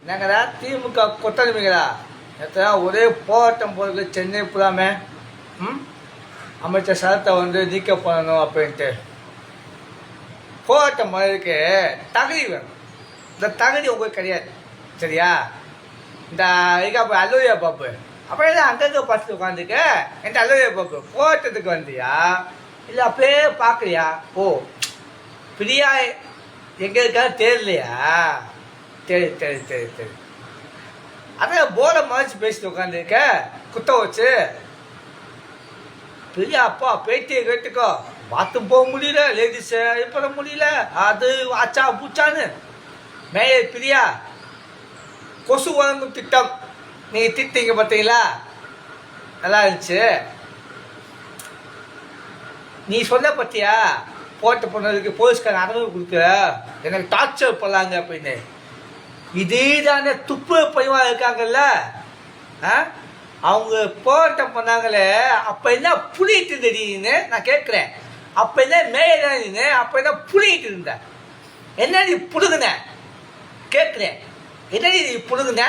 என்னங்கடா திமுக கொத்தடிமைங்களா எத்தனை ஒரே போராட்டம் போகிறது சென்னை புறாமே அமைச்சர் சரத்தை நீக்க பண்ணணும் அப்படின்ட்டு போராட்டம் பண்ணுறதுக்கு தகுதி வேணும். இந்த தகுதி உங்களுக்கு கிடையாது, சரியா? இந்த அல்லோரியா பாப்பு அப்படியே அங்கங்கே பஸ்ஸில் உட்காந்துக்க என்கிட்ட அல்லோரியா பாப்பு போராட்டத்துக்கு வந்தியா இல்லை அப்படியே பார்க்கலையா? ஓ பிரியா எங்கே இருக்கான்னு தெரியலையா? சரி சரி சரி சரி அதான் போர்டை மறைச்சு பேசிட்டு உட்காந்துருக்க குத்த வச்சு. பிரியா அப்பா பேட்டியை கேட்டுக்கோ, பாத்ரூம் போக முடியல, லேடிஸை இது பண்ண முடியல, அது ஆச்சா பூச்சான்னு. மேயர் பிரியா கொசு வழங்கும் திட்டம் நீங்கள் திட்டீங்க பார்த்தீங்களா, நல்லா இருந்துச்சு. நீ சொல்ல பார்த்தியா போட்ட பொண்ணதுக்கு போலீஸ்காரன் அனுமதி கொடுக்குற எனக்கு டார்ச்சர் பண்ணலாங்க அப்படின்னு. இதே தானே துப்பு பையவா இருக்காங்கல்ல, அவங்க போராட்டம் பண்ணாங்களே அப்போ என்ன புளிட்டு இருந்தீன்னு நான் கேட்குறேன். அப்போ என்ன மேயதானு அப்போ என்ன புளிட்டு இருந்த, என்ன நீ புடுங்குன கேட்குறேன். என்ன நீ புடுங்குன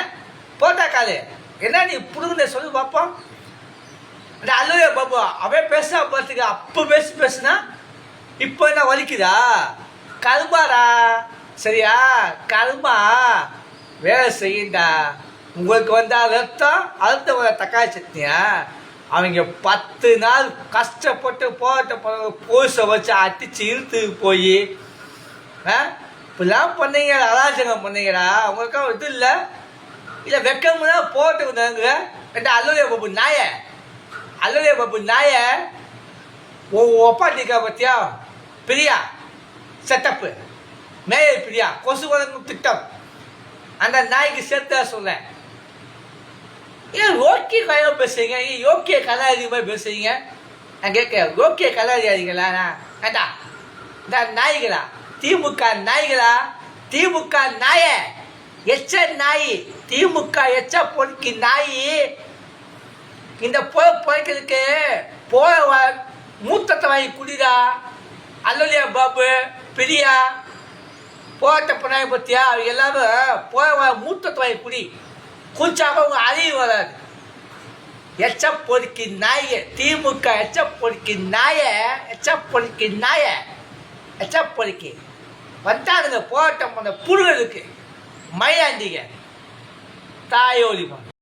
போட்டாக்காது, என்ன நீ புடுங்குன சொல்லு பார்ப்போம். அந்த அல்லவே பாபு அவன் பேசுனா பார்த்துக்க, அப்போ பேசுனா இப்போ என்ன வலிக்குதா? கருமாடா, சரியா? கருமா வேலை செய்யண்டா. உங்களுக்கு வந்தா ரத்தம் அடுத்தவங்க தக்காளி சட்னியா? அவங்க 10 நாள் கஷ்டப்பட்டு போட்ட போலீஸை வச்சு அடிச்சு இழுத்து போய் இப்பெல்லாம் பண்ணீங்க, அராஜகம் பண்ணீங்கடா. உங்களுக்கா இது இல்லை இல்லை வெக்கம்னா போட்டு வந்தாங்க. என்கிட்ட அல்லவே பாபு நாய, அல்லவே பாபு நாய ஒப்பாட்டிக்கா பத்தியா பிரியா செட்டப்பு மேயர் பிரியா கொசு வழங்கும் திட்டம் அந்த நாய்க்கு சேர்த்தா சொல்லேன். ஏன் யோக்கிய கலையாக பேசுறீங்க, ஏன் யோக்கிய கலாதி மாதிரி பேசுறீங்க? நான் கேட்க யோக்கிய கலாதிகாரிகளா? ஏண்டா இந்த நாய்களா, திமுக நாய்களா, திமுக நாய எச்ச நாய், திமுக எச்ச பொறுக்கி நாய். இந்த பொழைக்கிறதுக்கு மூத்தத்தை வாங்கி குடிடா. அல்லலியா பாபு பிரியா போட்ட பண்ணாய பத்தியா அவங்க எல்லாரும் மூத்தத்தை வாங்கி குடி, குடிச்சாம அவங்க அறிவு வராது. எச்ச பொறுக்கி நாய, திமுக எச்ச பொறுக்கி நாய, எச்ச பொறுக்கி நாய, எச்ச பொறுக்கி வந்தானுங்க போராட்டம் பண்ண புழுகளுக்கு மயிலாண்டிங்க தாயோலிமா.